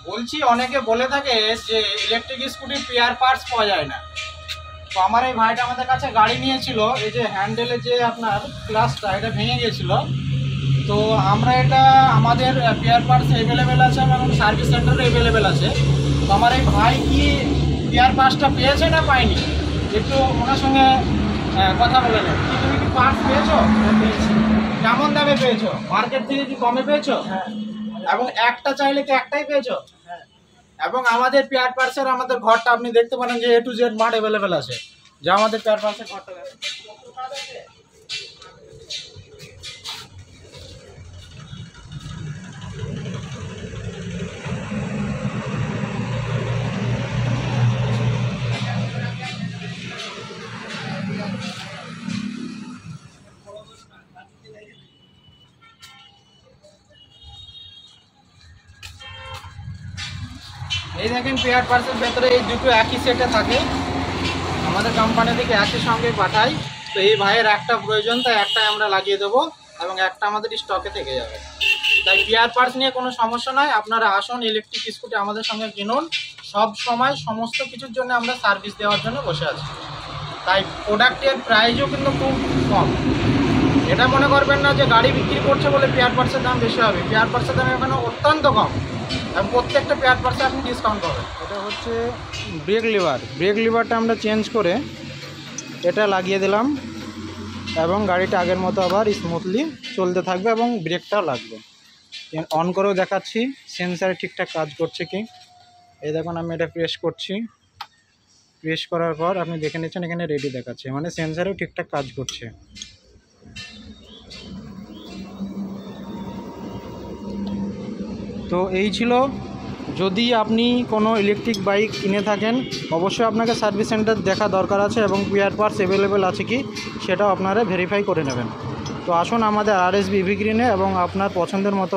বলছি অনেকে বলে থাকে যে ইলেকট্রিক স্কুটির স্পেয়ার পার্টস পাওয়া যায় না। তো আমার এই ভাইটা আমাদের কাছে গাড়ি নিয়েছিল, এই যে হ্যান্ডেলের যে আপনার ক্লাসটা এটা ভেঙে গিয়েছিল। তো আমরা এটা আমাদের স্পেয়ার পার্টস অ্যাভেলেবেল আছে এবং সার্ভিস সেন্টারে অ্যাভেলেবেল আছে। তো আমার এই ভাই কি স্পেয়ার পার্টসটা পেয়েছে না পায়নি, একটু ওনার সঙ্গে কথা বলে নেন। কি তুমি কি পার্টস পেয়েছো? পেয়েছি। কেমন দামে পেয়েছো? মার্কেট থেকে কি কমে পেয়েছো? হ্যাঁ। এবং একটা চাইলে কি একটাই পেয়েছো? হ্যাঁ। এবং আমাদের পেয়ার পার্সের আমাদের ঘরটা আপনি দেখতে পারেন যে A to Z mart available আছে, যা আমাদের পেয়ার পার্সের ঘরটা দেখেন। এই দেখেন পেয়ার পার্সের ভেতরে এই দুটো একই সেটে থাকে, আমাদের কোম্পানি থেকে একই সঙ্গে পাঠাই। তো এই ভাইয়ের একটা প্রয়োজন, তাই একটাই আমরা লাগিয়ে দেবো এবং একটা আমাদের স্টকে থেকে যাবে। তাই পেয়ার পার্টস নিয়ে কোনো সমস্যা নয়, আপনারা আসুন ইলেকট্রিক স্কুটি আমাদের সঙ্গে কিনুন। সব সময় সমস্ত কিছুর জন্য আমরা সার্ভিস দেওয়ার জন্য বসে আছি। তাই প্রোডাক্টের প্রাইসও কিন্তু খুব কম। এটা মনে করবেন না যে গাড়ি বিক্রি করছে বলে পেয়ার পার্টসের দাম বেশি হবে। পেয়ার পার্টসের দাম এখানে অত্যন্ত কম এবং প্রত্যেকটা পেয়ার পার্টসে আপনি ডিসকাউন্ট পাবেন। এটা হচ্ছে ব্রেক লিভার। ব্রেক লিভারটা আমরা চেঞ্জ করে এটা লাগিয়ে দিলাম এবং গাড়িটা আগের মতো আবার স্মুথলি চলতে থাকবে এবং ব্রেকটাও লাগবে। অন করেও দেখাচ্ছি সেন্সারে ঠিকঠাক কাজ করছে কি। এই দেখুন আমি এটা প্রেস করছি, প্রেস করার পর আপনি দেখে নিচ্ছেন এখানে রেডি দেখাচ্ছে, মানে সেন্সারেও ঠিকঠাক কাজ করছে। তো এই ছিল, যদি আপনি কোনো ইলেকট্রিক বাইক কিনে থাকেন অবশ্যই আপনাকে সার্ভিস সেন্টার দেখা দরকার আছে এবং স্পেয়ার পার্টস অ্যাভেলেবেল আছে কি সেটাও আপনারা ভেরিফাই করে নেবেন। তো আসুন আমাদের RSB এভিগ্রিনে এবং আপনার পছন্দের মতো